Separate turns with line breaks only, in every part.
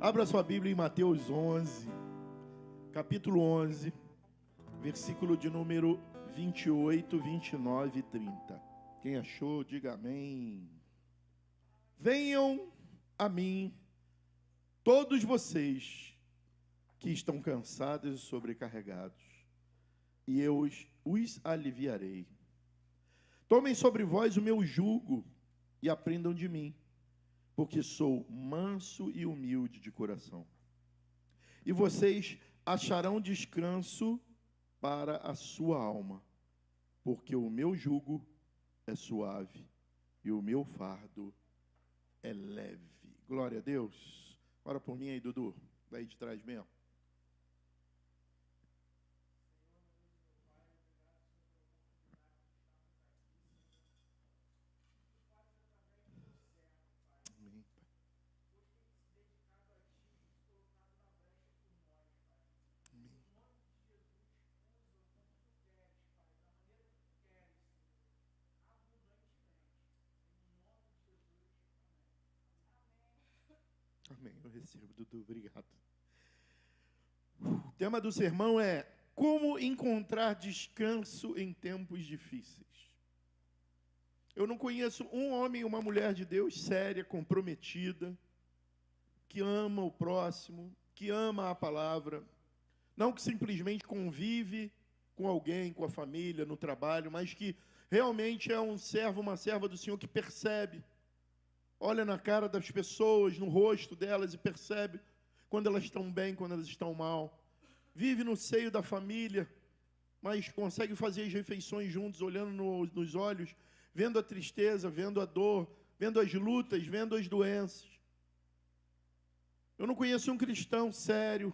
Abra sua Bíblia em Mateus 11, capítulo 11, versículo de número 28, 29 e 30. Quem achou, diga amém. Venham a mim, todos vocês que estão cansados e sobrecarregados, e eu os aliviarei. Tomem sobre vós o meu jugo e aprendam de mim, porque sou manso e humilde de coração. E vocês acharão descanso para a sua alma, porque o meu jugo é suave e o meu fardo é leve. Glória a Deus. Ora por mim aí, Dudu. Daí de trás mesmo. Amém, Pai. Amém. Eu recebo, Dudu. Obrigado. O tema do sermão é como encontrar descanso em tempos difíceis. Eu não conheço um homem e uma mulher de Deus séria, comprometida, que ama o próximo, que ama a palavra, não que simplesmente convive com alguém, com a família, no trabalho, mas que realmente é um servo, uma serva do Senhor que percebe, olha na cara das pessoas, no rosto delas e percebe quando elas estão bem, quando elas estão mal. Vive no seio da família, mas consegue fazer as refeições juntos, olhando nos olhos, vendo a tristeza, vendo a dor, vendo as lutas, vendo as doenças. Eu não conheço um cristão sério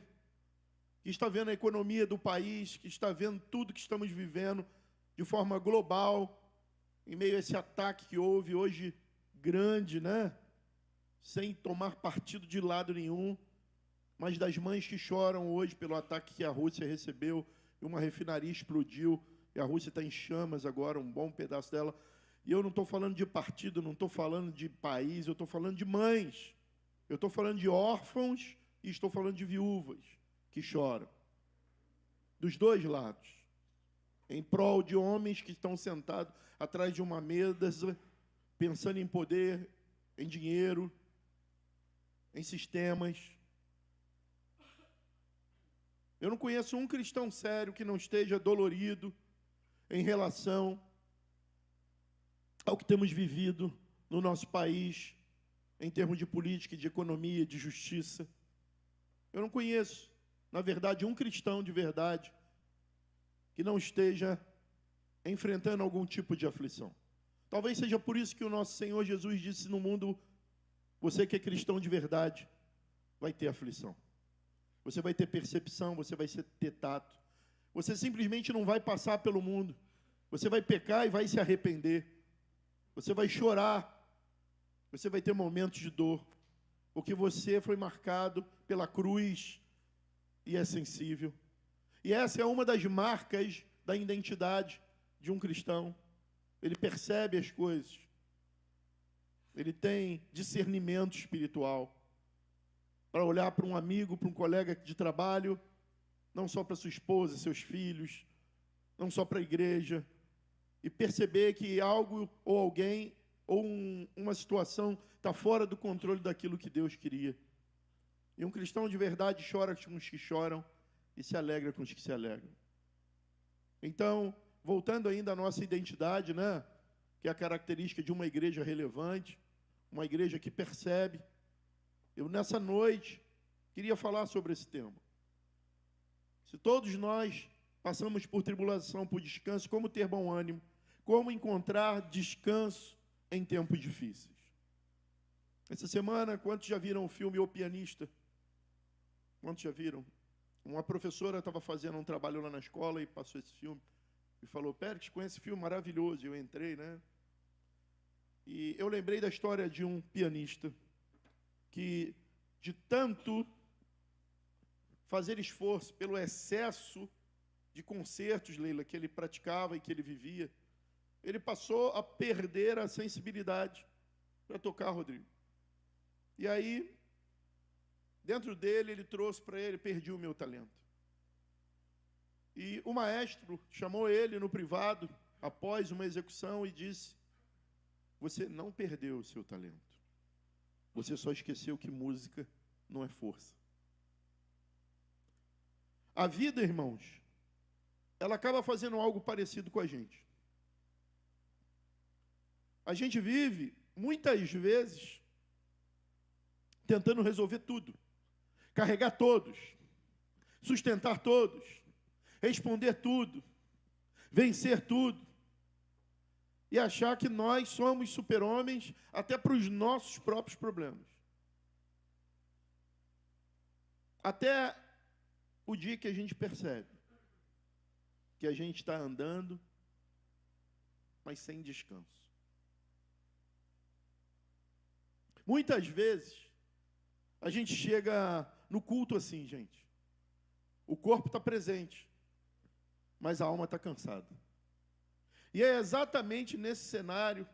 que está vendo a economia do país, que está vendo tudo que estamos vivendo de forma global, em meio a esse ataque que houve hoje grande, né? Sem tomar partido de lado nenhum, mas das mães que choram hoje pelo ataque que a Rússia recebeu, e uma refinaria explodiu, e a Rússia está em chamas agora, um bom pedaço dela. E eu não estou falando de partido, não estou falando de país, eu estou falando de mães. Eu estou falando de órfãos e estou falando de viúvas que choram. Dos dois lados. Em prol de homens que estão sentados atrás de uma mesa, pensando em poder, em dinheiro, em sistemas. Eu não conheço um cristão sério que não esteja dolorido em relação ao que temos vivido no nosso país, em termos de política, de economia, de justiça. Eu não conheço, na verdade, um cristão de verdade que não esteja enfrentando algum tipo de aflição. Talvez seja por isso que o nosso Senhor Jesus disse no mundo, você que é cristão de verdade, vai ter aflição. Você vai ter percepção, você vai ter tato. Você simplesmente não vai passar pelo mundo. Você vai pecar e vai se arrepender. Você vai chorar. Você vai ter momentos de dor. Porque você foi marcado pela cruz e é sensível. E essa é uma das marcas da identidade de um cristão. Ele percebe as coisas. Ele tem discernimento espiritual. Para olhar para um amigo, para um colega de trabalho, não só para sua esposa, seus filhos, não só para a igreja, e perceber que algo ou alguém ou uma situação está fora do controle daquilo que Deus queria. E um cristão de verdade chora com os que choram e se alegra com os que se alegram. Então, voltando ainda à nossa identidade, né, que é a característica de uma igreja relevante, uma igreja que percebe. Eu, nessa noite, queria falar sobre esse tema. Se todos nós passamos por tribulação, por descanso, como ter bom ânimo? Como encontrar descanso em tempos difíceis? Essa semana, quantos já viram o filme O Pianista? Quantos já viram? Uma professora estava fazendo um trabalho lá na escola e passou esse filme. E falou, Pérez, conhece esse filme maravilhoso. E eu entrei, né? E eu lembrei da história de um pianista que, de tanto fazer esforço pelo excesso de concertos, Leila, que ele praticava e que ele vivia, ele passou a perder a sensibilidade para tocar, Rodrigo. E aí, Dentro dele, ele trouxe para ele: perdi o meu talento. E o maestro chamou ele no privado, após uma execução, e disse: você não perdeu o seu talento. Você só esqueceu que música não é força. A vida, irmãos, ela acaba fazendo algo parecido com a gente. A gente vive, muitas vezes, tentando resolver tudo, carregar todos, sustentar todos, responder tudo, vencer tudo, e achar que nós somos super-homens até para os nossos próprios problemas. Até o dia que a gente percebe que a gente está andando, mas sem descanso. Muitas vezes, a gente chega no culto assim, gente. O corpo está presente, mas a alma está cansada. E é exatamente nesse cenário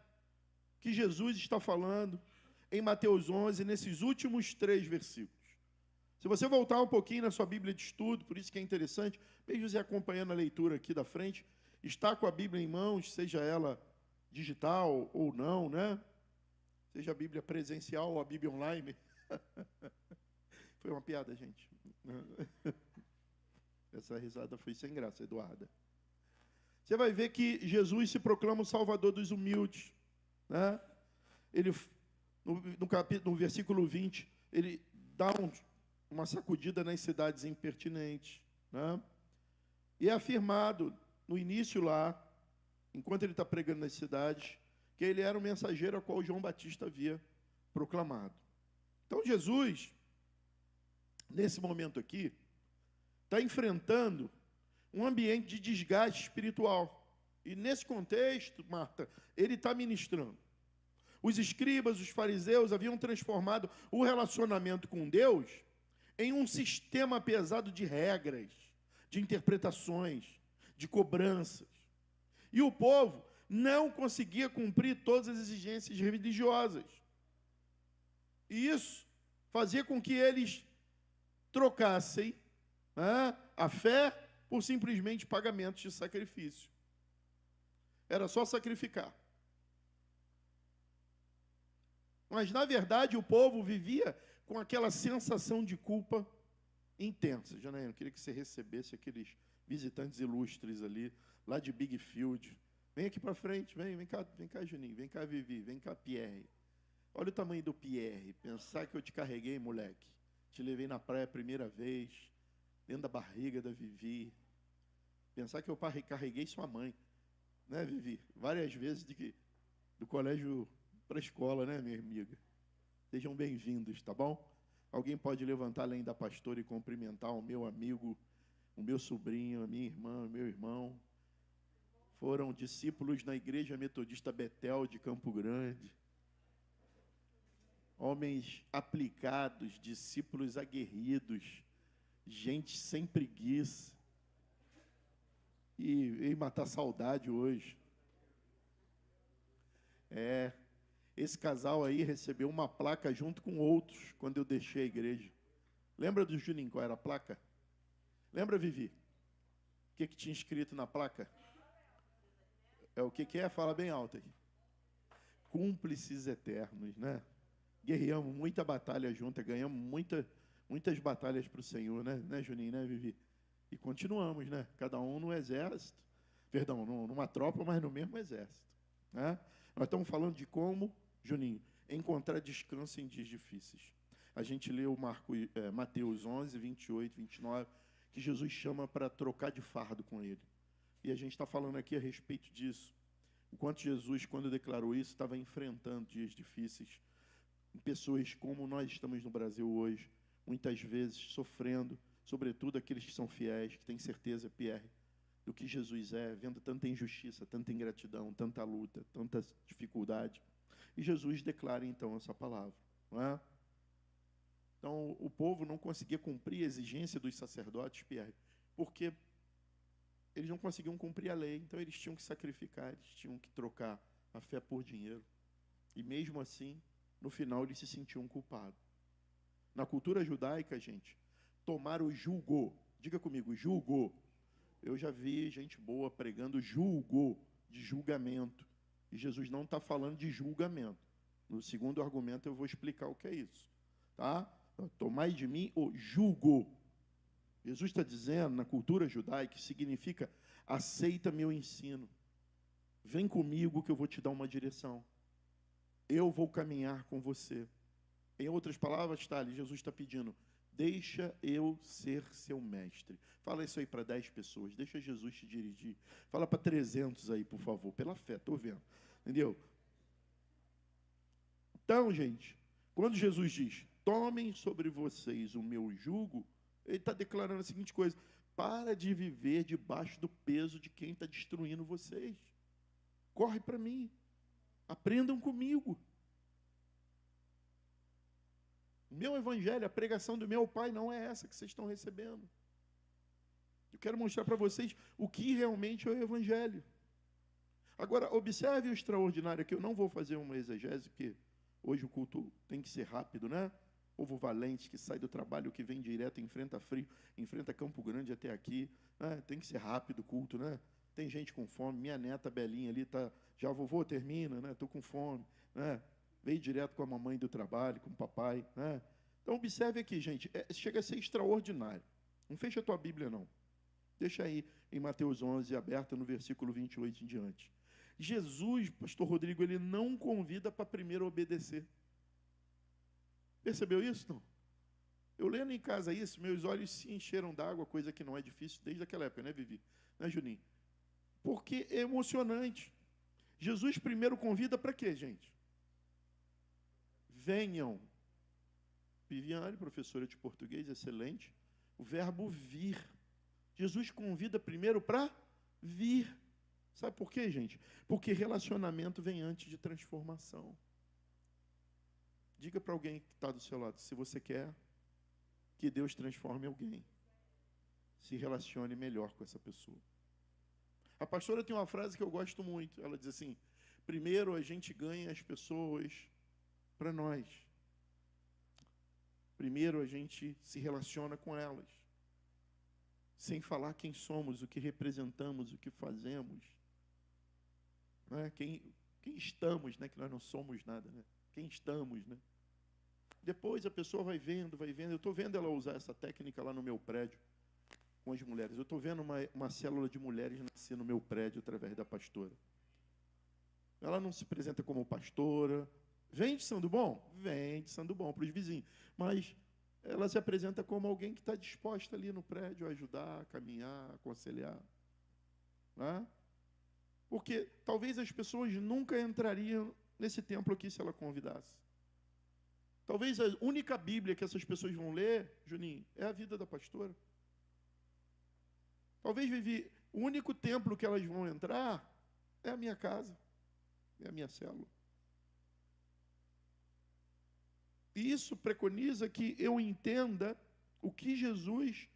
que Jesus está falando em Mateus 11, nesses últimos 3 versículos. Se você voltar um pouquinho na sua Bíblia de estudo, por isso que é interessante, veja você acompanhando a leitura aqui da frente, está com a Bíblia em mãos, seja ela digital ou não, né? Seja a Bíblia presencial ou a Bíblia online. Foi uma piada, gente. Essa risada foi sem graça, Eduarda. Você vai ver que Jesus se proclama o Salvador dos humildes, né? Ele, no versículo 20, ele dá uma sacudida nas cidades impertinentes, né? E é afirmado no início lá, enquanto ele está pregando nas cidades, que ele era o mensageiro a qual João Batista havia proclamado. Então Jesus, nesse momento aqui, está enfrentando um ambiente de desgaste espiritual. E nesse contexto, Marta, ele está ministrando. Os escribas, os fariseus haviam transformado o relacionamento com Deus em um sistema pesado de regras, de interpretações, de cobranças. E o povo não conseguia cumprir todas as exigências religiosas. E isso fazia com que eles trocassem, né, a fé por simplesmente pagamentos de sacrifício. Era só sacrificar. Mas, na verdade, o povo vivia com aquela sensação de culpa intensa. Janaína, eu queria que você recebesse aqueles visitantes ilustres ali, lá de Big Field. Vem aqui para frente, vem cá, Juninho, vem cá, Vivi, vem cá, Pierre. Olha o tamanho do Pierre. Pensar que eu te carreguei, moleque. Te levei na praia a primeira vez, dentro da barriga da Vivi. Pensar que eu carreguei sua mãe, né, Vivi? Várias vezes do colégio para a escola, né, minha amiga? Sejam bem-vindos, tá bom? Alguém pode levantar além da pastora e cumprimentar o meu amigo, o meu sobrinho, a minha irmã, o meu irmão. Foram discípulos na Igreja Metodista Betel de Campo Grande. Homens aplicados, discípulos aguerridos, gente sem preguiça. E veio matar saudade hoje. Esse casal aí recebeu uma placa junto com outros quando eu deixei a igreja. Lembra do Juninho, qual era a placa? Lembra, Vivi? O que tinha escrito na placa? O que é? Fala bem alto aí. Cúmplices eternos, né? Guerreamos muita batalha junto, ganhamos muitas batalhas para o Senhor, né, Juninho, né, Vivi? E continuamos, né? Cada um no exército, perdão, numa tropa, mas no mesmo exército, né? Nós estamos falando de como, Juninho, encontrar descanso em dias difíceis. A gente leu Mateus 11, 28, 29, que Jesus chama para trocar de fardo com ele. E a gente está falando aqui a respeito disso. O quanto Jesus, quando declarou isso, estava enfrentando dias difíceis. Pessoas como nós estamos no Brasil hoje, muitas vezes sofrendo, sobretudo aqueles que são fiéis, que têm certeza, Pierre, do que Jesus é, vendo tanta injustiça, tanta ingratidão, tanta luta, tanta dificuldade. E Jesus declara, então, essa palavra, não é? Então, o povo não conseguia cumprir a exigência dos sacerdotes, Pierre, porque eles não conseguiam cumprir a lei, então eles tinham que sacrificar, eles tinham que trocar a fé por dinheiro. E mesmo assim, no final, eles se sentiam culpados. Na cultura judaica, gente, tomar o jugo. Diga comigo, jugo. Eu já vi gente boa pregando jugo, de julgamento. E Jesus não está falando de julgamento. No segundo argumento eu vou explicar o que é isso. Tá? Tomai de mim o jugo. Jesus está dizendo, na cultura judaica, que significa aceita meu ensino. Vem comigo que eu vou te dar uma direção. Eu vou caminhar com você. Em outras palavras, Thales, Jesus está pedindo, deixa eu ser seu mestre. Fala isso aí para 10 pessoas, deixa Jesus te dirigir. Fala para 300 aí, por favor, pela fé, estou vendo. Entendeu? Então, gente, quando Jesus diz, tomem sobre vocês o meu jugo, ele está declarando a seguinte coisa, para de viver debaixo do peso de quem está destruindo vocês. Corre para mim, aprendam comigo. O meu evangelho, a pregação do meu Pai não é essa que vocês estão recebendo. Eu quero mostrar para vocês o que realmente é o evangelho. Agora, observe o extraordinário, que eu não vou fazer uma exegese, porque hoje o culto tem que ser rápido, né? Povo valente, que sai do trabalho, que vem direto, enfrenta frio, enfrenta Campo Grande até aqui. Né? Tem que ser rápido o culto, né? Tem gente com fome. Minha neta Belinha ali está, já vovô, termina, né? Estou com fome, né? Veio direto com a mamãe do trabalho, com o papai, né? Então, observe aqui, gente, chega a ser extraordinário. Não fecha a tua Bíblia, não. Deixa aí em Mateus 11, aberta no versículo 28 em diante. Jesus, pastor Rodrigo, ele não convida para primeiro obedecer. Percebeu isso, não? Eu lendo em casa isso, meus olhos se encheram d'água, coisa que não é difícil desde aquela época, né, Vivi? Né, Juninho? Porque é emocionante. Jesus primeiro convida para quê, gente? Venham. Viviane, professora de português, excelente. O verbo vir. Jesus convida primeiro para vir. Sabe por quê, gente? Porque relacionamento vem antes de transformação. Diga para alguém que está do seu lado, se você quer que Deus transforme alguém, se relacione melhor com essa pessoa. A pastora tem uma frase que eu gosto muito. Ela diz assim, primeiro a gente ganha as pessoas para nós. Primeiro a gente se relaciona com elas. Sem falar quem somos, o que representamos, o que fazemos. Né? Quem estamos, né? Que nós não somos nada, né? Quem estamos, né? Depois a pessoa vai vendo, vai vendo. Eu estou vendo ela usar essa técnica lá no meu prédio, com as mulheres. Eu estou vendo uma célula de mulheres nascer no meu prédio através da pastora. Ela não se apresenta como pastora. Vem de Santo Bom? Vem de Santo Bom para os vizinhos. Mas ela se apresenta como alguém que está disposta ali no prédio a ajudar, a caminhar, a aconselhar. Né? Porque talvez as pessoas nunca entrariam nesse templo aqui se ela convidasse. Talvez a única Bíblia que essas pessoas vão ler, Juninho, é a vida da pastora. Talvez, Vivi, o único templo que elas vão entrar é a minha casa, é a minha célula. E isso preconiza que eu entenda o que Jesus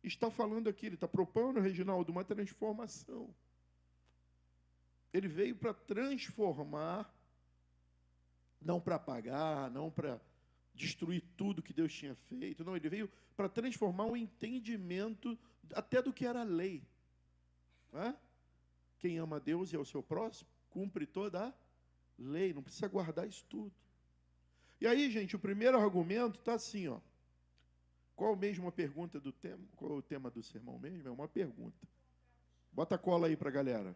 está falando aqui. Ele está propondo, Reginaldo, uma transformação. Ele veio para transformar, não para apagar, não para destruir tudo que Deus tinha feito. Não, ele veio para transformar o entendimento até do que era a lei. Né? Quem ama a Deus e ao seu próximo, cumpre toda a lei. Não precisa guardar isso tudo. E aí, gente, o primeiro argumento está assim, ó. Qual mesmo a pergunta do tema? Qual é o tema do sermão mesmo? É uma pergunta. Bota a cola aí para a galera.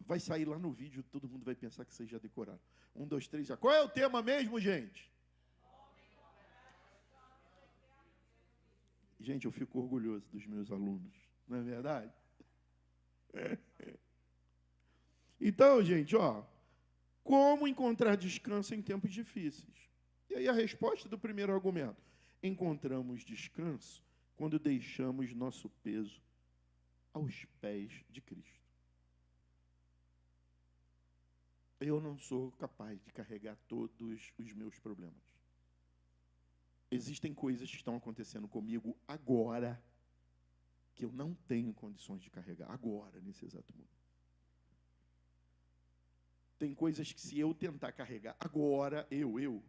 Vai sair lá no vídeo, todo mundo vai pensar que vocês já decoraram. 1, 2, 3, já. Qual é o tema mesmo, gente? Gente, eu fico orgulhoso dos meus alunos, não é verdade? Então, gente, ó, como encontrar descanso em tempos difíceis? E aí a resposta do primeiro argumento. Encontramos descanso quando deixamos nosso peso aos pés de Cristo. Eu não sou capaz de carregar todos os meus problemas. Existem coisas que estão acontecendo comigo agora que eu não tenho condições de carregar agora, nesse exato momento. Tem coisas que se eu tentar carregar agora, eu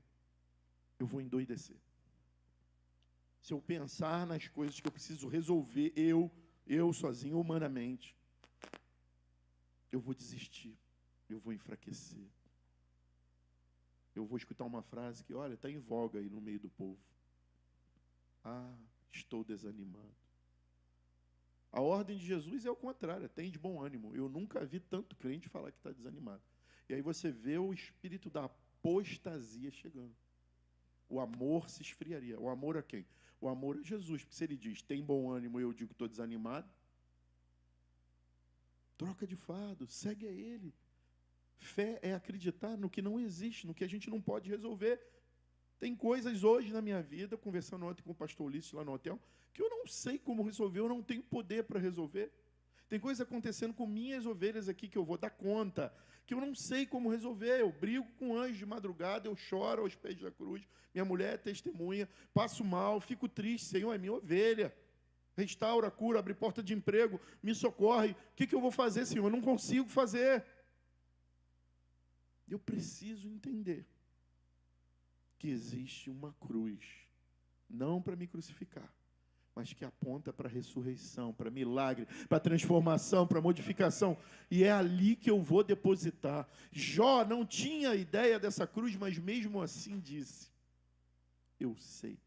vou endoidecer. se eu pensar nas coisas que eu preciso resolver, eu sozinho, humanamente, eu vou desistir, eu vou enfraquecer. Eu vou escutar uma frase que, olha, está em voga aí no meio do povo. Ah, estou desanimado. A ordem de Jesus é o contrário, tem de bom ânimo. Eu nunca vi tanto crente falar que está desanimado. E aí você vê o espírito da apostasia chegando. O amor se esfriaria. O amor a quem? O amor a Jesus. Porque se ele diz, tem bom ânimo e eu digo que estou desanimado, troca de fardo, segue a ele. Fé é acreditar no que não existe, no que a gente não pode resolver. Tem coisas hoje na minha vida, conversando ontem com o pastor Ulisses lá no hotel, que eu não sei como resolver, eu não tenho poder para resolver. Tem coisa acontecendo com minhas ovelhas aqui que eu vou dar conta, que eu não sei como resolver. Eu brigo com anjo de madrugada, eu choro aos pés da cruz, minha mulher é testemunha, passo mal, fico triste, Senhor, é minha ovelha. Restaura, cura, abre porta de emprego, me socorre. O que eu vou fazer, Senhor? Eu não consigo fazer. Eu preciso entender que existe uma cruz, não para me crucificar, mas que aponta para a ressurreição, para milagre, para transformação, para modificação. E é ali que eu vou depositar. Jó não tinha ideia dessa cruz, mas mesmo assim disse, eu sei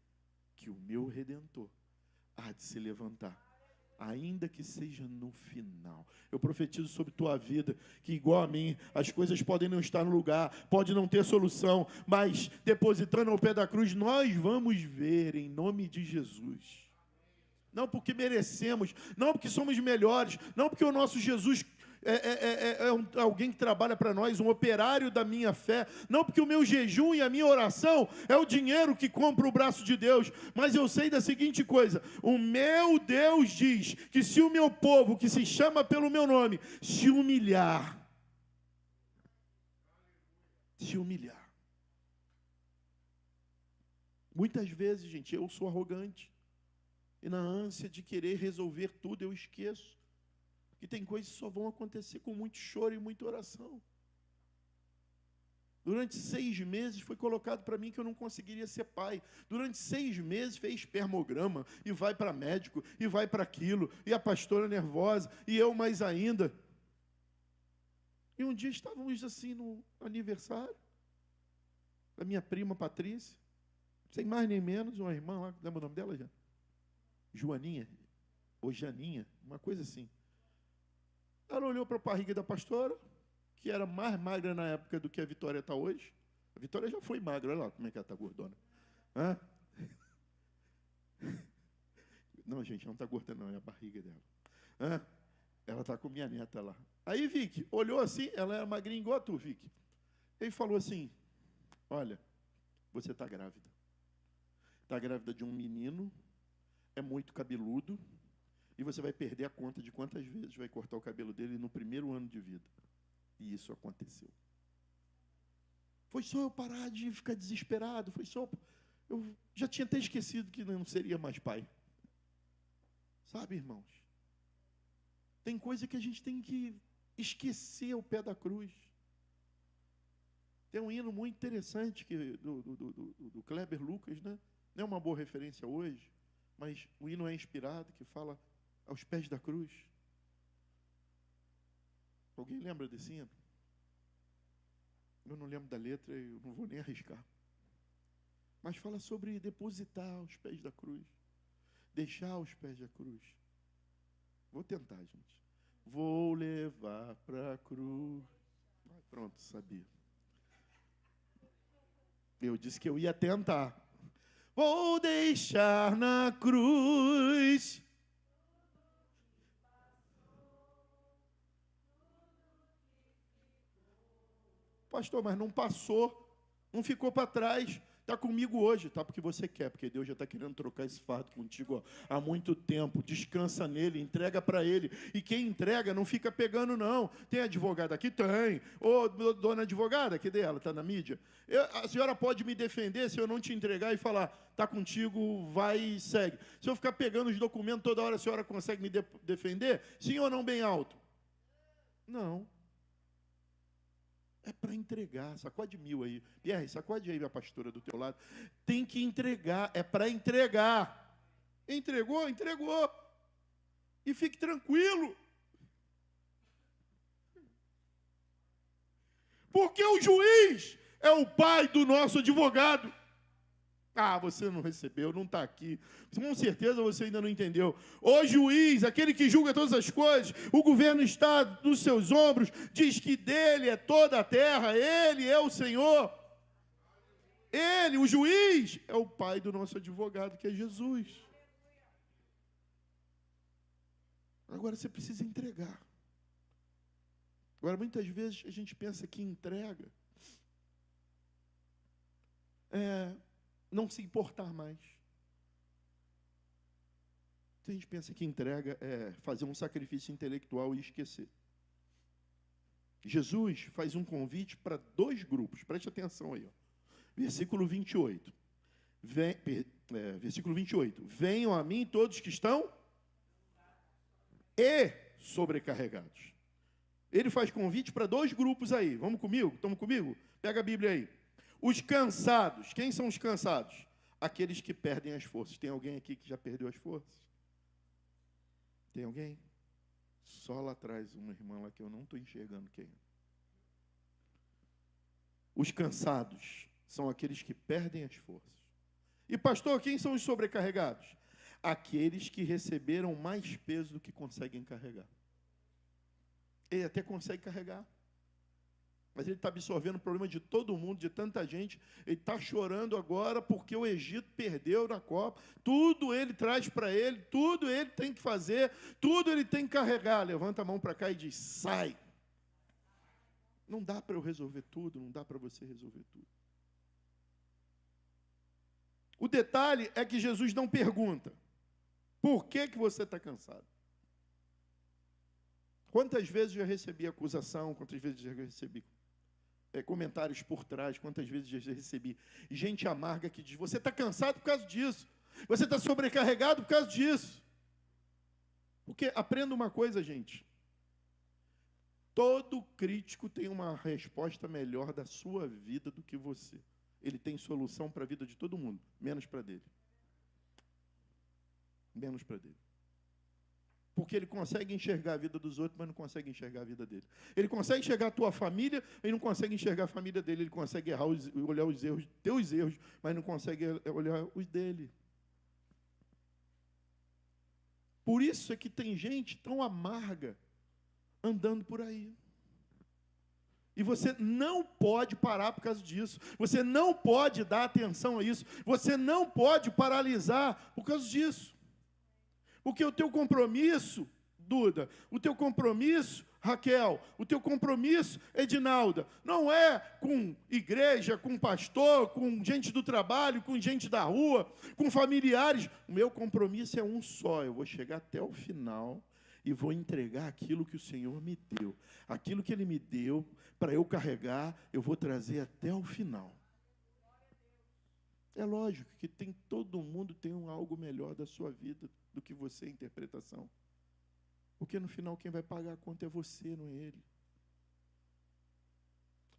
que o meu Redentor há de se levantar, ainda que seja no final. Eu profetizo sobre tua vida, que igual a mim, as coisas podem não estar no lugar, pode não ter solução, mas depositando ao pé da cruz, nós vamos ver em nome de Jesus. Não porque merecemos, não porque somos melhores, não porque o nosso Jesus é alguém que trabalha para nós, um operário da minha fé, não porque o meu jejum e a minha oração é o dinheiro que compra o braço de Deus, mas eu sei da seguinte coisa, o meu Deus diz que se o meu povo, que se chama pelo meu nome, se humilhar, muitas vezes, gente, eu sou arrogante, e na ânsia de querer resolver tudo, eu esqueço que tem coisas que só vão acontecer com muito choro e muita oração. Durante 6 meses foi colocado para mim que eu não conseguiria ser pai. Durante 6 meses fez espermograma, e vai para médico, e vai para aquilo, e a pastora nervosa, e eu mais ainda. E um dia estávamos assim no aniversário da minha prima Patrícia, sem mais nem menos, uma irmã lá, lembra o nome dela já? Joaninha, ou Janinha, uma coisa assim. Ela olhou para a barriga da pastora, que era mais magra na época do que a Vitória está hoje. A Vitória já foi magra, olha lá como é que ela está gordona. Hã? Não, gente, não está gorda não, é a barriga dela. Hã? Ela está com minha neta lá. Aí, Vicky, olhou assim, ela era magrinha igual a tu, Vicky. Ele falou assim, olha, você está grávida. Está grávida de um menino, é muito cabeludo, e você vai perder a conta de quantas vezes vai cortar o cabelo dele no primeiro ano de vida. E isso aconteceu. Foi só eu parar de ficar desesperado, foi só... Eu já tinha até esquecido que não seria mais pai. Sabe, irmãos? Tem coisa que a gente tem que esquecer ao pé da cruz. Tem um hino muito interessante do Kleber Lucas, né? Não é uma boa referência hoje, mas o hino é inspirado, que fala aos pés da cruz. Alguém lembra desse hino? Eu não lembro da letra, eu não vou nem arriscar. Mas fala sobre depositar aos pés da cruz. Deixar aos pés da cruz. Vou tentar, gente. Vou levar para a cruz. Pronto, sabia. Eu disse que eu ia tentar. Vou deixar na cruz. Pastor, mas não passou, não ficou para trás, está comigo hoje, está porque você quer, porque Deus já está querendo trocar esse fardo contigo há muito tempo. Descansa nele, entrega para ele. E quem entrega não fica pegando, não. Tem advogada aqui? Tem. Ô, dona advogada, cadê ela? Está na mídia? A senhora pode me defender se eu não te entregar e falar, está contigo, vai e segue. Se eu ficar pegando os documentos toda hora, a senhora consegue me defender? Sim ou não, bem alto? Não. É para entregar, sacode 1000 aí. Pierre, sacode aí a pastora do teu lado. Tem que entregar, é para entregar. Entregou? Entregou. E fique tranquilo. Porque o juiz é o pai do nosso advogado. Ah, você não recebeu, não está aqui. Com certeza você ainda não entendeu. O juiz, aquele que julga todas as coisas, o governo está nos seus ombros, diz que dele é toda a terra, ele é o Senhor. Ele, o juiz, é o pai do nosso advogado, que é Jesus. Agora você precisa entregar. Agora, muitas vezes a gente pensa que entrega não se importar mais. A gente pensa que entrega é fazer um sacrifício intelectual e esquecer. Jesus faz um convite para 2 grupos, preste atenção aí, ó. Versículo 28. Versículo 28. Venham a mim todos que estão e sobrecarregados. Ele faz convite para 2 grupos aí. Vamos comigo? Estamos comigo? Pega a Bíblia aí. Os cansados. Quem são os cansados? Aqueles que perdem as forças. Tem alguém aqui que já perdeu as forças? Tem alguém? Só lá atrás, uma irmã lá que eu não estou enxergando quem. Os cansados são aqueles que perdem as forças. E pastor, quem são os sobrecarregados? Aqueles que receberam mais peso do que conseguem carregar. Ele até consegue carregar, mas ele está absorvendo o problema de todo mundo, de tanta gente. Ele está chorando agora porque o Egito perdeu na Copa. Tudo ele traz para ele, tudo ele tem que fazer, tudo ele tem que carregar. Levanta a mão para cá e diz, sai. Não dá para eu resolver tudo, não dá para você resolver tudo. O detalhe é que Jesus não pergunta, por que você está cansado? Quantas vezes eu já recebi acusação, quantas vezes eu já recebi comentários por trás, quantas vezes eu já recebi gente amarga que diz, você está cansado por causa disso, você está sobrecarregado por causa disso. Porque aprenda uma coisa, gente, todo crítico tem uma resposta melhor da sua vida do que você. Ele tem solução para a vida de todo mundo, menos para dele. Menos para dele. Porque ele consegue enxergar a vida dos outros, mas não consegue enxergar a vida dele. Ele consegue enxergar a tua família, e não consegue enxergar a família dele. Ele consegue olhar os erros, teus erros, mas não consegue olhar os dele. Por isso é que tem gente tão amarga andando por aí. E você não pode parar por causa disso. Você não pode dar atenção a isso. Você não pode paralisar por causa disso. Porque o teu compromisso, Duda, o teu compromisso, Raquel, o teu compromisso, Edinalda, não é com igreja, com pastor, com gente do trabalho, com gente da rua, com familiares. O meu compromisso é um só. Eu vou chegar até o final e vou entregar aquilo que o Senhor me deu. Aquilo que Ele me deu para eu carregar, eu vou trazer até o final. É lógico que todo mundo tem algo melhor da sua vida do que você, a interpretação. Porque no final quem vai pagar a conta é você, não é ele.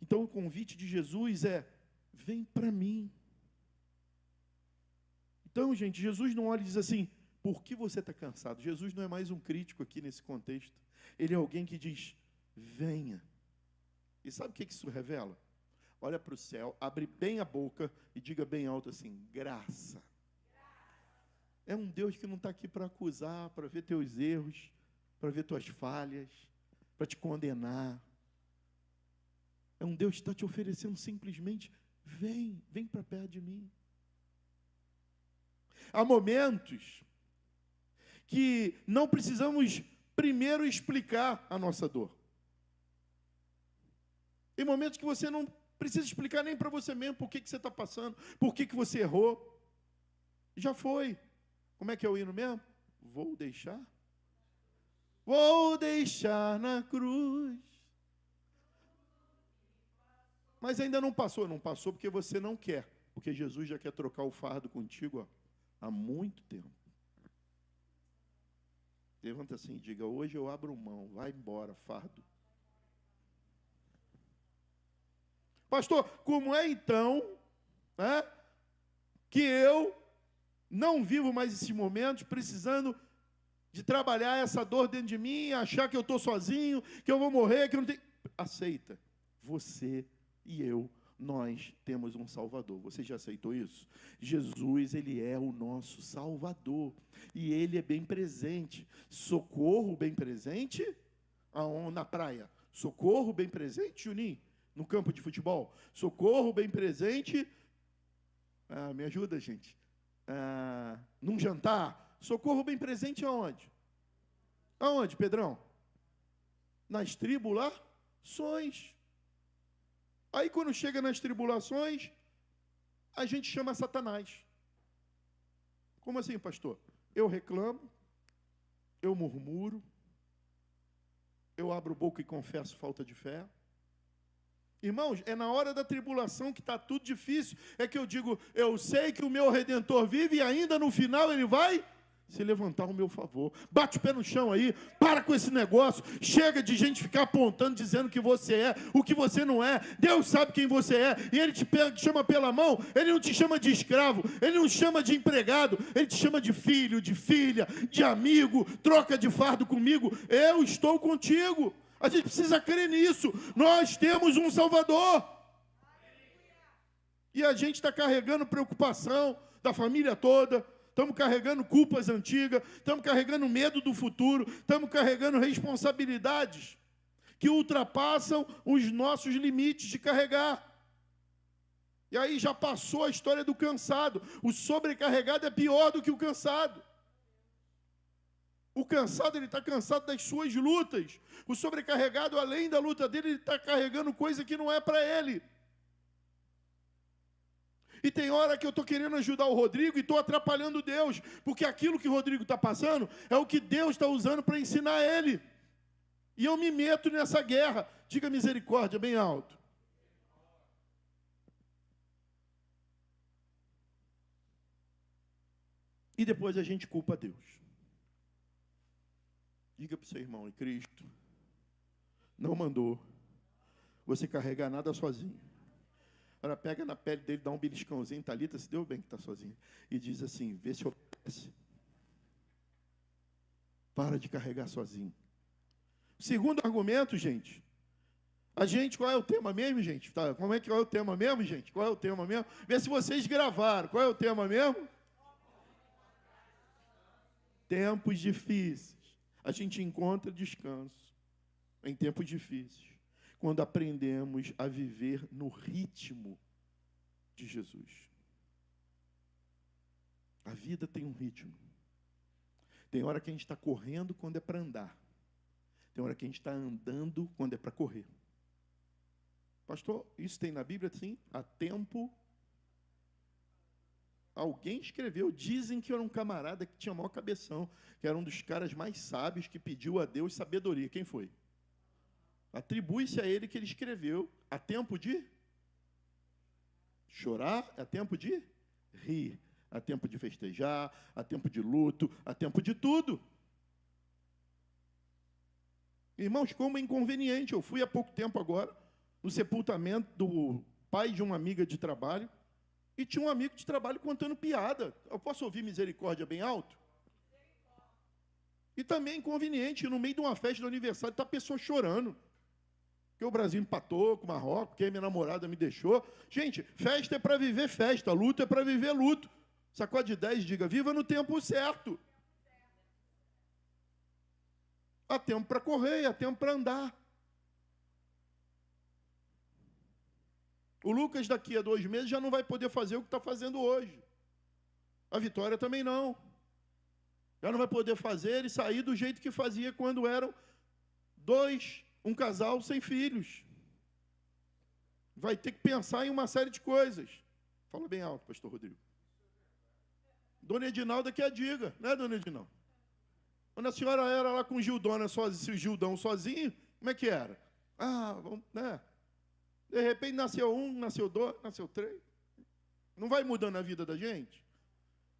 Então o convite de Jesus é, vem para mim. Então, gente, Jesus não olha e diz assim, por que você está cansado? Jesus não é mais um crítico aqui nesse contexto. Ele é alguém que diz, venha. E sabe o que isso revela? Olha para o céu, abre bem a boca e diga bem alto assim, graça. É um Deus que não está aqui para acusar, para ver teus erros, para ver tuas falhas, para te condenar. É um Deus que está te oferecendo simplesmente, vem para perto de mim. Há momentos que não precisamos primeiro explicar a nossa dor. Tem momentos que você não precisa explicar nem para você mesmo por que você está passando, por que você errou. Já foi. Como é que é o hino mesmo? Vou deixar na cruz. Mas ainda não passou porque você não quer, porque Jesus já quer trocar o fardo contigo há muito tempo. Levanta assim e diga, hoje eu abro mão, vai embora, fardo. Pastor, como é então que eu Não vivo mais esses momentos precisando de trabalhar essa dor dentro de mim, achar que eu estou sozinho, que eu vou morrer, que eu não tenho... Aceita. Você e eu, nós temos um Salvador. Você já aceitou isso? Jesus, Ele é o nosso Salvador. E Ele é bem presente. Socorro bem presente na praia. Socorro bem presente, Juninho, no campo de futebol. Socorro bem presente... me ajuda, gente. Num jantar. Socorro bem presente aonde? Aonde, Pedrão? Nas tribulações. Aí, quando chega nas tribulações, a gente chama Satanás. Como assim, pastor? Eu reclamo, eu murmuro, eu abro boca e confesso falta de fé. Irmãos, é na hora da tribulação que está tudo difícil, é que eu digo, eu sei que o meu Redentor vive e ainda no final ele vai se levantar ao meu favor. Bate o pé no chão aí, para com esse negócio, chega de gente ficar apontando, dizendo que você é o que você não é. Deus sabe quem você é, e Ele te chama pela mão, Ele não te chama de escravo, Ele não te chama de empregado, Ele te chama de filho, de filha, de amigo, troca de fardo comigo, eu estou contigo. A gente precisa crer nisso. Nós temos um Salvador. E a gente está carregando preocupação da família toda, estamos carregando culpas antigas, estamos carregando medo do futuro, estamos carregando responsabilidades que ultrapassam os nossos limites de carregar. E aí já passou a história do cansado. O sobrecarregado é pior do que o cansado. O cansado, ele está cansado das suas lutas. O sobrecarregado, além da luta dele, ele está carregando coisa que não é para ele. E tem hora que eu estou querendo ajudar o Rodrigo e estou atrapalhando Deus, porque aquilo que o Rodrigo está passando é o que Deus está usando para ensinar ele. E eu me meto nessa guerra. Diga misericórdia bem alto. E depois a gente culpa Deus. Diga para o seu irmão, em Cristo não mandou você carregar nada sozinho. Ela pega na pele dele, dá um beliscãozinho, Thalita, se deu bem que está sozinha, e diz assim, vê se obedece. Para de carregar sozinho. Segundo argumento, gente, qual é o tema mesmo, gente? Tá, qual é o tema mesmo, gente? Qual é o tema mesmo? Vê se vocês gravaram. Qual é o tema mesmo? Tempos difíceis. A gente encontra descanso em tempos difíceis, quando aprendemos a viver no ritmo de Jesus. A vida tem um ritmo. Tem hora que a gente está correndo quando é para andar. Tem hora que a gente está andando quando é para correr. Pastor, isso tem na Bíblia, sim? Há tempo. Alguém escreveu, dizem que era um camarada que tinha maior cabeção, que era um dos caras mais sábios, que pediu a Deus sabedoria. Quem foi? Atribui-se a ele que ele escreveu. Há tempo de chorar, há tempo de rir, há tempo de festejar, há tempo de luto, há tempo de tudo. Irmãos, como é inconveniente. Eu fui há pouco tempo agora no sepultamento do pai de uma amiga de trabalho e tinha um amigo de trabalho contando piada. Eu posso ouvir misericórdia bem alto? E também é inconveniente, no meio de uma festa de aniversário, está a pessoa chorando. Porque o Brasil empatou com o Marrocos, porque a minha namorada me deixou. Gente, festa é para viver festa, luto é para viver luto. Sacode 10, diga, viva no tempo certo. Há tempo para correr, há tempo para andar. O Lucas, daqui a 2 meses, já não vai poder fazer o que está fazendo hoje. A Vitória também não. Já não vai poder fazer e sair do jeito que fazia quando eram um casal sem filhos. Vai ter que pensar em uma série de coisas. Fala bem alto, pastor Rodrigo. Dona Edinalda que a diga, né, dona Edinalda? Quando a senhora era lá com o Gildão sozinho, como é que era? Vamos, né? De repente nasceu 1, nasceu 2, nasceu 3. Não vai mudando a vida da gente?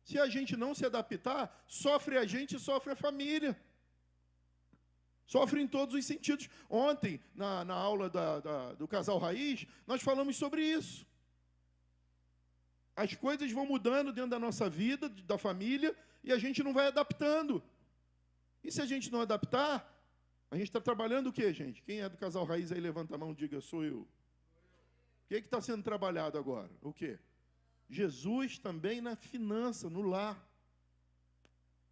Se a gente não se adaptar, sofre a gente e sofre a família. Sofre em todos os sentidos. Ontem, na aula do Casal Raiz, nós falamos sobre isso. As coisas vão mudando dentro da nossa vida, da família, e a gente não vai adaptando. E se a gente não adaptar, a gente está trabalhando o quê, gente? Quem é do casal raiz aí, levanta a mão, diga, sou eu. O que está sendo trabalhado agora? O quê? Jesus também na finança, no lar.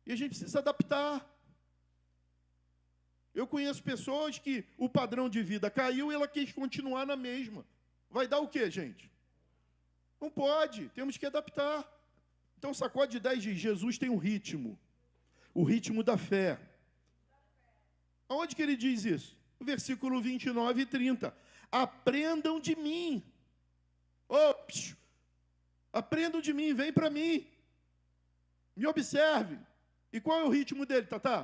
E a gente precisa adaptar. Eu conheço pessoas que o padrão de vida caiu e ela quis continuar na mesma. Vai dar o quê, gente? Não pode, temos que adaptar. Então, sacode 10 diz, Jesus tem um ritmo, o ritmo da fé. Aonde que ele diz isso? No versículo 29 e 30. Aprendam de mim. Aprendam de mim, vem para mim. Me observe. E qual é o ritmo dele, Tatá?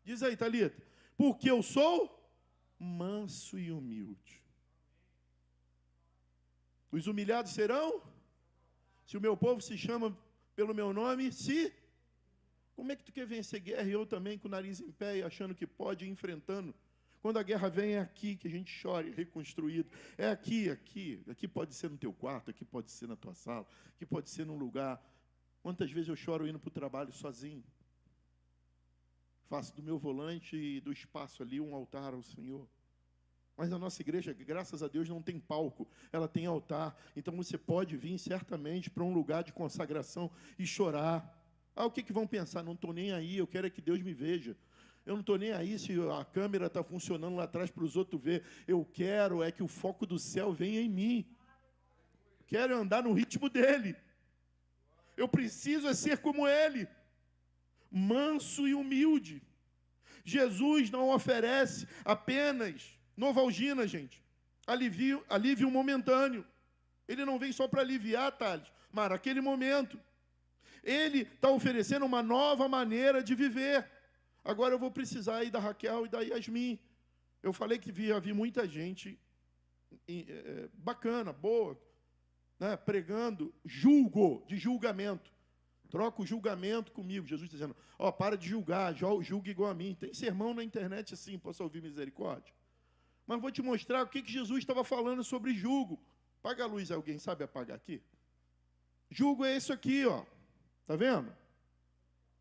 Diz aí, Thalita. Porque eu sou manso e humilde. Os humilhados serão? Se o meu povo se chama pelo meu nome, se... Como é que tu quer vencer guerra e eu também com o nariz em pé e achando que pode ir enfrentando? Quando a guerra vem, é aqui que a gente chora e é reconstruído. É aqui. Aqui pode ser no teu quarto, aqui pode ser na tua sala, aqui pode ser num lugar. Quantas vezes eu choro indo para o trabalho sozinho? Faço do meu volante e do espaço ali um altar ao Senhor. Mas a nossa igreja, graças a Deus, não tem palco, ela tem altar. Então você pode vir certamente para um lugar de consagração e chorar. O que vão pensar? Não estou nem aí, eu quero é que Deus me veja. Eu não estou nem aí se a câmera está funcionando lá atrás para os outros ver. Eu quero é que o foco do céu venha em mim. Quero andar no ritmo dele. Eu preciso é ser como ele. Manso e humilde. Jesus não oferece apenas novalgina, gente. Alívio momentâneo. Ele não vem só para aliviar, Thales, mas naquele momento. Ele está oferecendo uma nova maneira de viver. Agora eu vou precisar aí da Raquel e da Yasmin. Eu falei que havia muita gente bacana, boa, né, pregando de julgamento. Troca o julgamento comigo. Jesus está dizendo, para de julgar, julga igual a mim. Tem sermão na internet assim, posso ouvir misericórdia? Mas vou te mostrar o que Jesus estava falando sobre julgo. Apaga a luz, alguém sabe apagar aqui? Julgo é isso aqui, Está vendo?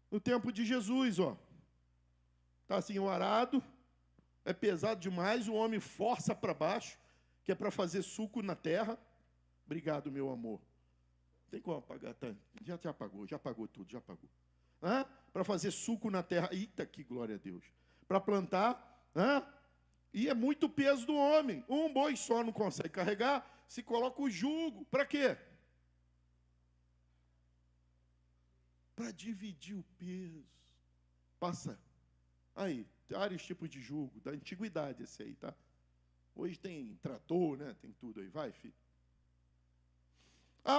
No tempo de Jesus, Está assim, o arado é pesado demais, o homem força para baixo, que é para fazer suco na terra. Obrigado, meu amor. Tem como apagar? Tá? Já apagou tudo, já apagou. Para fazer suco na terra. Eita, que glória a Deus. Para plantar, e é muito peso do homem. Um boi só não consegue carregar, se coloca o jugo. Para quê? Para dividir o peso. Passa. Aí, vários tipos de jugo, da antiguidade esse aí, tá? Hoje tem trator, né? Tem tudo aí. Vai, filho.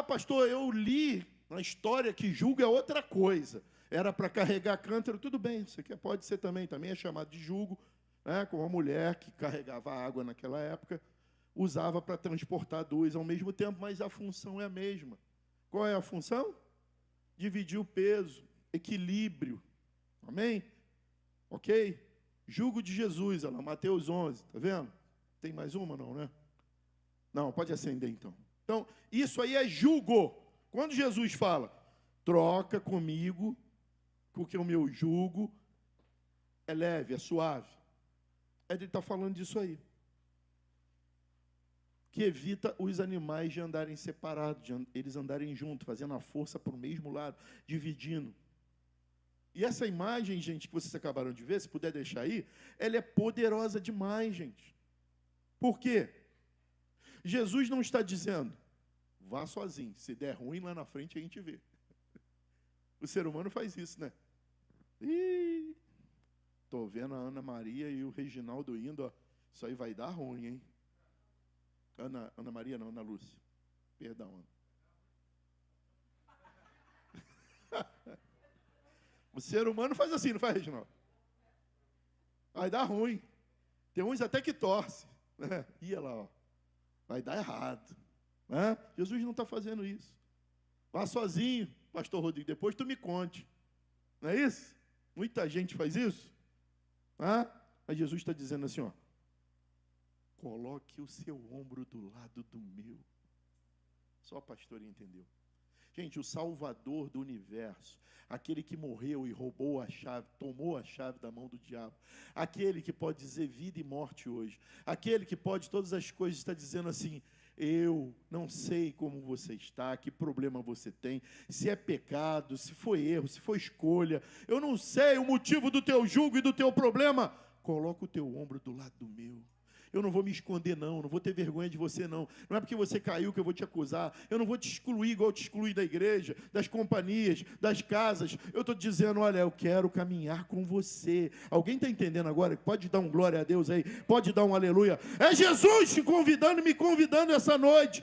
Pastor, eu li na história que jugo é outra coisa. Era para carregar cântaro, tudo bem, isso aqui pode ser também é chamado de jugo, né? Com uma mulher que carregava água naquela época, usava para transportar dois ao mesmo tempo, mas a função é a mesma. Qual é a função? Dividir o peso, equilíbrio. Amém? Ok? Jugo de Jesus, olha lá, Mateus 11, tá vendo? Tem mais uma, não, né? Não, pode acender então. Então, isso aí é jugo. Quando Jesus fala, troca comigo, porque o meu jugo é leve, é suave. Ele está falando disso aí. Que evita os animais de andarem separados, de eles andarem juntos, fazendo a força para o mesmo lado, dividindo. E essa imagem, gente, que vocês acabaram de ver, se puder deixar aí, ela é poderosa demais, gente. Por quê? Jesus não está dizendo, vá sozinho, se der ruim lá na frente a gente vê. O ser humano faz isso, né? Estou vendo a Ana Maria e o Reginaldo indo, isso aí vai dar ruim, hein? Ana Maria não, Ana Lúcia. Perdão, Ana. O ser humano faz assim, não faz, Reginaldo? Vai dar ruim. Tem uns até que torce. Né? Ia lá, vai dar errado. Né? Jesus não está fazendo isso. Vá sozinho, pastor Rodrigo, depois tu me conte. Não é isso? Muita gente faz isso. Mas Jesus está dizendo assim, coloque o seu ombro do lado do meu. Só a pastora entendeu. Gente, o Salvador do universo, aquele que morreu e roubou a chave, tomou a chave da mão do diabo, aquele que pode dizer vida e morte hoje, aquele que pode todas as coisas, está dizendo assim: eu não sei como você está, que problema você tem, se é pecado, se foi erro, se foi escolha, eu não sei o motivo do teu jugo e do teu problema, coloca o teu ombro do lado do meu. Eu não vou me esconder, não vou ter vergonha de você, não. Não é porque você caiu que eu vou te acusar. Eu não vou te excluir igual eu te excluí da igreja, das companhias, das casas. Eu estou dizendo, olha, eu quero caminhar com você. Alguém está entendendo agora? Pode dar um glória a Deus aí, pode dar um aleluia. É Jesus te convidando, me convidando essa noite.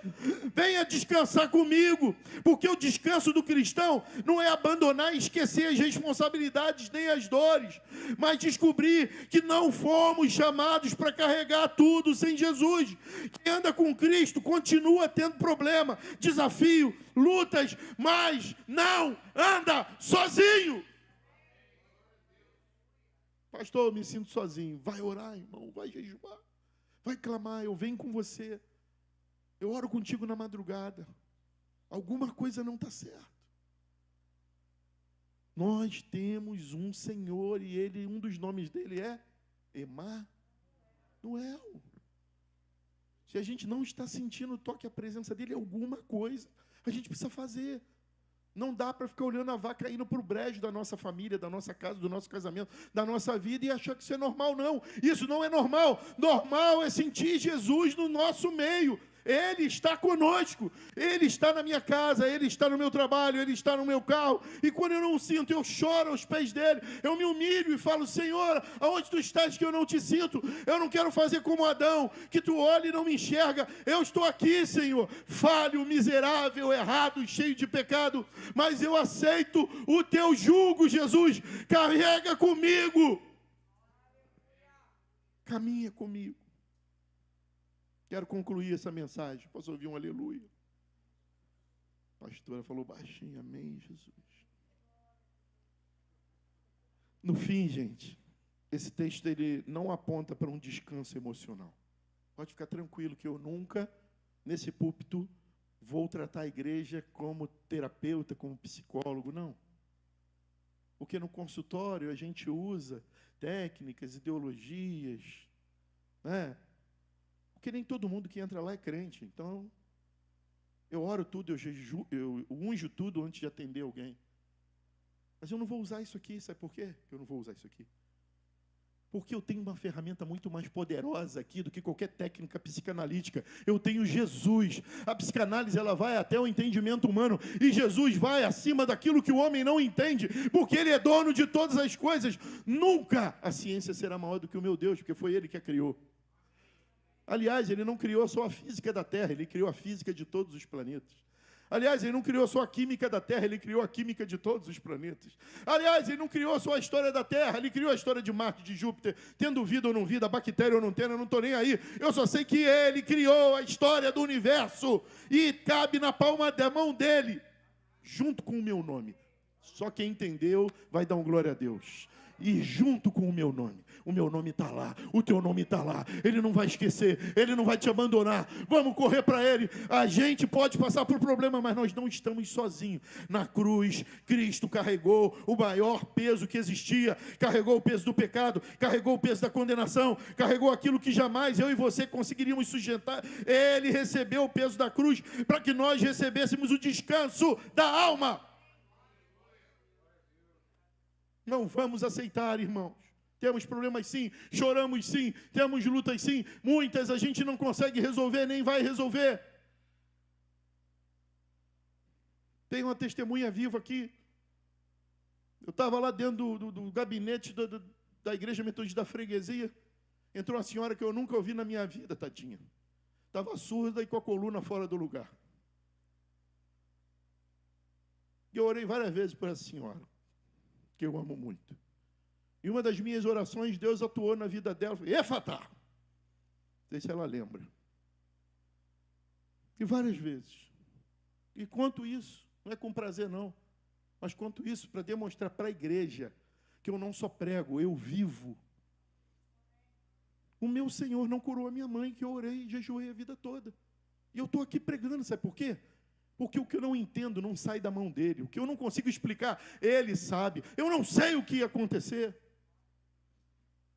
Venha descansar comigo, porque o descanso do cristão não é abandonar e esquecer as responsabilidades nem as dores, mas descobrir que não fomos chamados para carregar tudo sem Jesus. Quem anda com Cristo continua tendo problema, desafio, lutas, mas não anda sozinho. Pastor, eu me sinto sozinho. Vai orar, irmão, vai jejuar, vai clamar, eu venho com você. Eu oro contigo na madrugada. Alguma coisa não está certo. Nós temos um Senhor e ele, um dos nomes dele é Emanuel. Se a gente não está sentindo o toque, a presença dele, alguma coisa a gente precisa fazer. Não dá para ficar olhando a vaca indo para o brejo da nossa família, da nossa casa, do nosso casamento, da nossa vida e achar que isso é normal, não. Isso não é normal. Normal é sentir Jesus no nosso meio. Ele está conosco, Ele está na minha casa, Ele está no meu trabalho, Ele está no meu carro, e quando eu não o sinto, eu choro aos pés dele, eu me humilho e falo: Senhor, aonde tu estás que eu não te sinto? Eu não quero fazer como Adão, que tu olha e não me enxerga. Eu estou aqui, Senhor, falho, miserável, errado, cheio de pecado, mas eu aceito o teu jugo, Jesus, carrega comigo, caminha comigo. Quero concluir essa mensagem. Posso ouvir um aleluia? A pastora falou baixinho, amém, Jesus. No fim, gente, esse texto ele não aponta para um descanso emocional. Pode ficar tranquilo que eu nunca, nesse púlpito, vou tratar a igreja como terapeuta, como psicólogo, não. Porque no consultório a gente usa técnicas, ideologias, né? Porque nem todo mundo que entra lá é crente. Então, eu oro tudo, eu unjo tudo antes de atender alguém. Mas eu não vou usar isso aqui, sabe por quê? Eu não vou usar isso aqui. Porque eu tenho uma ferramenta muito mais poderosa aqui do que qualquer técnica psicanalítica. Eu tenho Jesus. A psicanálise ela vai até o entendimento humano. E Jesus vai acima daquilo que o homem não entende. Porque Ele é dono de todas as coisas. Nunca a ciência será maior do que o meu Deus, porque foi Ele que a criou. Aliás, Ele não criou só a física da Terra, Ele criou a física de todos os planetas. Aliás, Ele não criou só a química da Terra, Ele criou a química de todos os planetas. Aliás, Ele não criou só a história da Terra, Ele criou a história de Marte, de Júpiter, tendo vida ou não vida, bactéria ou não tendo, eu não estou nem aí. Eu só sei que Ele criou a história do universo e cabe na palma da mão dEle, junto com o meu nome. Só quem entendeu vai dar um glória a Deus. E junto com o meu nome está lá, o teu nome está lá, Ele não vai esquecer, Ele não vai te abandonar, vamos correr para Ele. A gente pode passar por problema, mas nós não estamos sozinhos. Na cruz, Cristo carregou o maior peso que existia, carregou o peso do pecado, carregou o peso da condenação, carregou aquilo que jamais eu e você conseguiríamos sustentar. Ele recebeu o peso da cruz para que nós recebêssemos o descanso da alma. Não vamos aceitar, irmãos. Temos problemas sim, choramos sim, temos lutas sim, muitas a gente não consegue resolver, nem vai resolver. Tem uma testemunha viva aqui. Eu estava lá dentro do gabinete da Igreja Metodista da Freguesia, entrou uma senhora que eu nunca ouvi na minha vida, tadinha. Estava surda e com a coluna fora do lugar. E eu orei várias vezes por essa senhora, que eu amo muito. E uma das minhas orações, Deus atuou na vida dela. Éfata! Não sei se ela lembra. E várias vezes. E quanto isso, não é com prazer não, mas quanto isso para demonstrar para a igreja que eu não só prego, eu vivo. O meu Senhor não curou a minha mãe, que eu orei e jejuei a vida toda. E eu estou aqui pregando, sabe por quê? Porque o que eu não entendo não sai da mão dele. O que eu não consigo explicar, ele sabe. Eu não sei o que ia acontecer.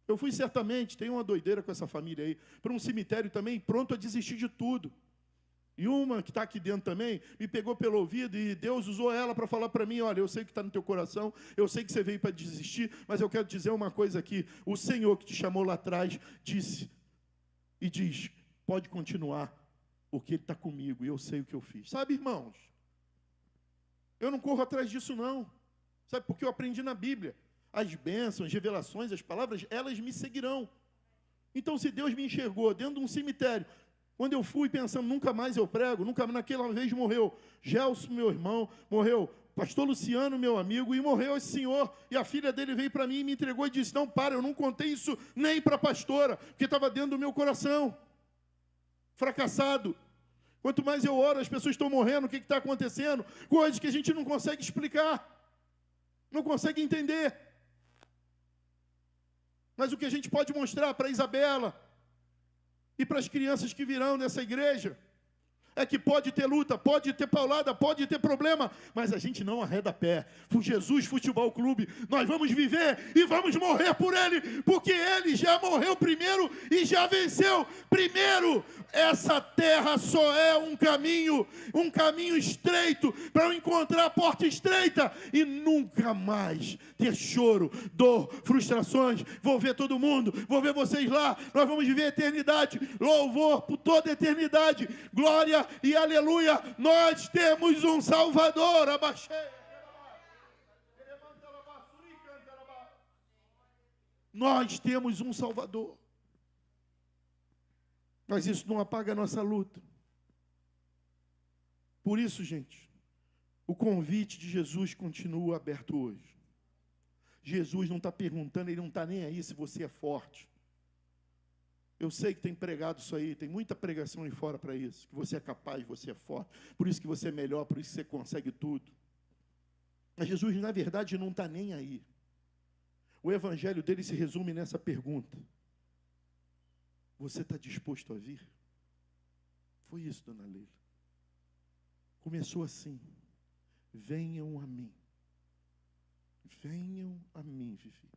Eu fui certamente, tem uma doideira com essa família aí, para um cemitério também, pronto a desistir de tudo. E uma que está aqui dentro também, me pegou pelo ouvido e Deus usou ela para falar para mim, olha, eu sei que está no teu coração, eu sei que você veio para desistir, mas eu quero dizer uma coisa aqui. O Senhor que te chamou lá atrás disse e diz, pode continuar, porque Ele está comigo e eu sei o que eu fiz. Sabe, irmãos, eu não corro atrás disso não. Sabe, porque eu aprendi na Bíblia. As bênçãos, as revelações, as palavras, elas me seguirão. Então, se Deus me enxergou dentro de um cemitério, quando eu fui pensando, nunca mais eu prego, nunca naquela vez morreu Gelson, meu irmão, morreu pastor Luciano, meu amigo, e morreu esse senhor, e a filha dele veio para mim e me entregou e disse, não, para, eu não contei isso nem para a pastora, porque estava dentro do meu coração, fracassado. Quanto mais eu oro, as pessoas estão morrendo, o que está acontecendo? Coisas que a gente não consegue explicar, não consegue entender. Mas o que a gente pode mostrar para a Isabela e para as crianças que virão nessa igreja é que pode ter luta, pode ter paulada, pode ter problema, mas a gente não arreda pé. Jesus Futebol Clube, nós vamos viver e vamos morrer por Ele, porque Ele já morreu primeiro e já venceu primeiro. Essa terra só é um caminho estreito, para eu encontrar a porta estreita e nunca mais ter choro, dor, frustrações. Vou ver todo mundo, vou ver vocês lá, nós vamos viver a eternidade, louvor por toda a eternidade, glória e aleluia, nós temos um Salvador. Nós temos um Salvador. Mas isso não apaga a nossa luta. Por isso, gente, o convite de Jesus continua aberto hoje. Jesus não está perguntando, Ele não está nem aí se você é forte. Eu sei que tem pregado isso aí, tem muita pregação aí fora para isso, que você é capaz, você é forte, por isso que você é melhor, por isso que você consegue tudo. Mas Jesus, na verdade, não está nem aí. O evangelho dele se resume nessa pergunta. Você está disposto a vir? Foi isso, dona Leila. Começou assim. Venham a mim. Venham a mim, Vivi.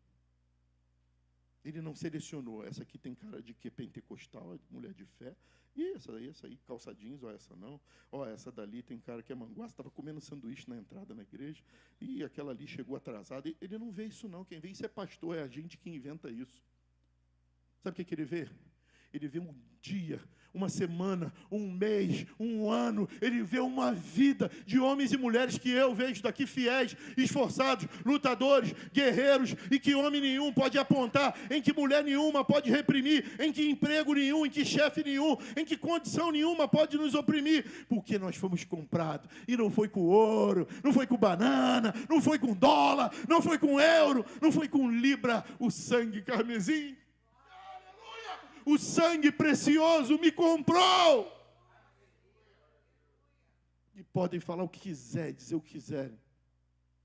Ele não selecionou. Essa aqui tem cara de que é pentecostal, mulher de fé. E essa aí, calça jeans, ó, essa não. Ó, essa dali tem cara que é manguaça, estava comendo sanduíche na entrada na igreja. E aquela ali chegou atrasada. Ele não vê isso não. Quem vê isso é pastor, é a gente que inventa isso. Sabe o que ele vê? Ele vê um dia, uma semana, um mês, um ano. Ele vê uma vida de homens e mulheres que eu vejo daqui fiéis, esforçados, lutadores, guerreiros, e que homem nenhum pode apontar, em que mulher nenhuma pode reprimir, em que emprego nenhum, em que chefe nenhum, em que condição nenhuma pode nos oprimir, porque nós fomos comprados. E não foi com ouro, não foi com banana, não foi com dólar, não foi com euro, não foi com libra, o sangue carmesim. O sangue precioso me comprou. E podem falar o que quiser, dizer o que quiserem.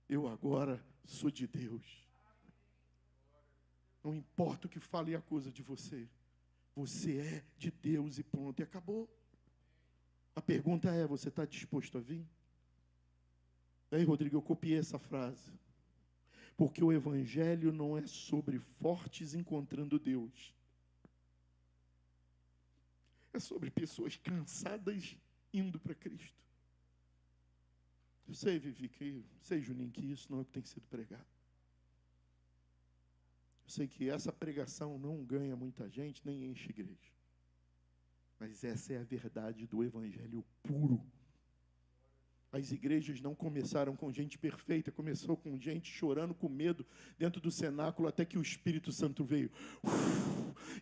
Eu agora sou de Deus. Não importa o que fale e acusa de você. Você é de Deus e pronto, e acabou. A pergunta é, você está disposto a vir? Aí, Rodrigo, eu copiei essa frase. Porque o evangelho não é sobre fortes encontrando Deus. É sobre pessoas cansadas indo para Cristo. Eu sei, Vivi, sei, Juninho, que isso não é o que tem sido pregado. Eu sei que essa pregação não ganha muita gente, nem enche igreja. Mas essa é a verdade do evangelho puro. As igrejas não começaram com gente perfeita, começou com gente chorando com medo dentro do cenáculo até que o Espírito Santo veio.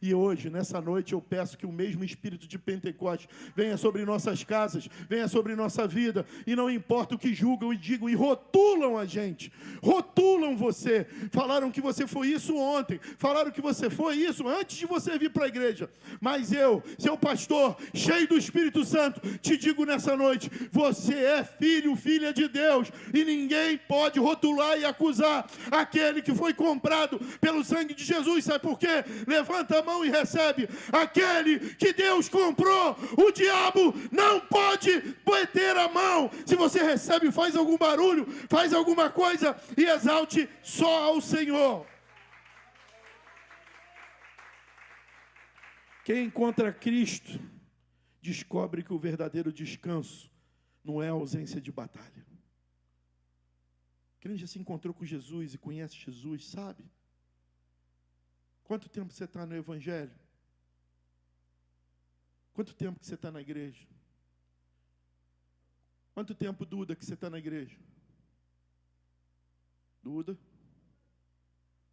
E hoje, nessa noite, eu peço que o mesmo Espírito de Pentecostes venha sobre nossas casas, venha sobre nossa vida, e não importa o que julgam e digam, e rotulam a gente, rotulam você, falaram que você foi isso ontem, falaram que você foi isso antes de você vir para a igreja, mas eu, seu pastor, cheio do Espírito Santo, te digo nessa noite, você é filho, filha de Deus, e ninguém pode rotular e acusar aquele que foi comprado pelo sangue de Jesus. Sabe por quê? Levanta a mão e recebe. Aquele que Deus comprou, o diabo não pode meter a mão. Se você recebe, faz algum barulho, faz alguma coisa e exalte só ao Senhor. Quem encontra Cristo descobre que o verdadeiro descanso não é a ausência de batalha. Quem já se encontrou com Jesus e conhece Jesus, sabe? Quanto tempo você está no Evangelho? Quanto tempo que você está na igreja? Quanto tempo, Duda, que você está na igreja? Duda?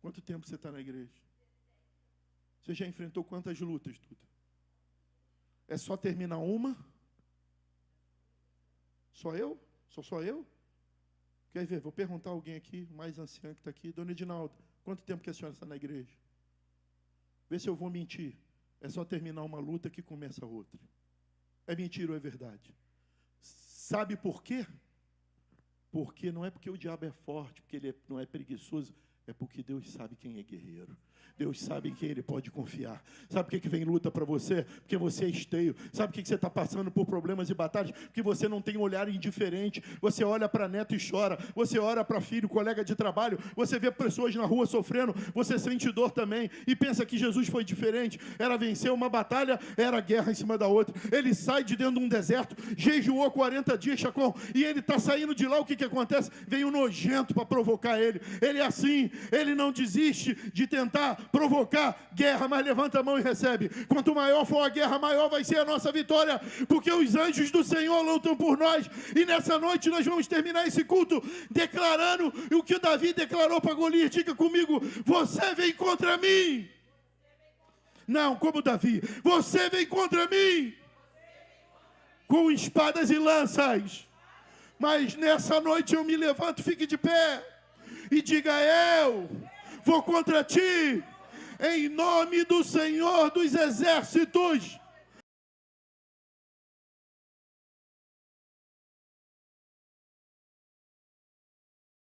Quanto tempo você está na igreja? Você já enfrentou quantas lutas, Duda? É só terminar uma? Só eu? Só eu? Quer ver? Vou perguntar a alguém aqui, mais anciã que está aqui. Dona Edinalda, quanto tempo que a senhora está na igreja? Vê se eu vou mentir. É só terminar uma luta que começa outra. É mentira ou é verdade? Sabe por quê? Porque não é porque o diabo é forte, porque ele não é preguiçoso, é porque Deus sabe quem é guerreiro. Deus sabe em quem Ele pode confiar. Sabe por que vem luta para você? Porque você é esteio. Sabe por que você está passando por problemas e batalhas? Porque você não tem um olhar indiferente. Você olha para neto e chora. Você olha para filho, colega de trabalho. Você vê pessoas na rua sofrendo. Você sente dor também. E pensa que Jesus foi diferente. Era vencer uma batalha, era guerra em cima da outra. Ele sai de dentro de um deserto, jejuou 40 dias, Chacon, e ele está saindo de lá. O que acontece? Vem um nojento para provocar ele. Ele é assim. Ele não desiste de tentar provocar guerra, mas levanta a mão e recebe. Quanto maior for a guerra, maior vai ser a nossa vitória, porque os anjos do Senhor lutam por nós. E nessa noite nós vamos terminar esse culto declarando o que o Davi declarou para Golias. Diga comigo: você vem contra mim. Não, como Davi, você vem contra mim com espadas e lanças. Mas nessa noite eu me levanto, fique de pé e diga: eu vou contra ti, em nome do Senhor dos Exércitos.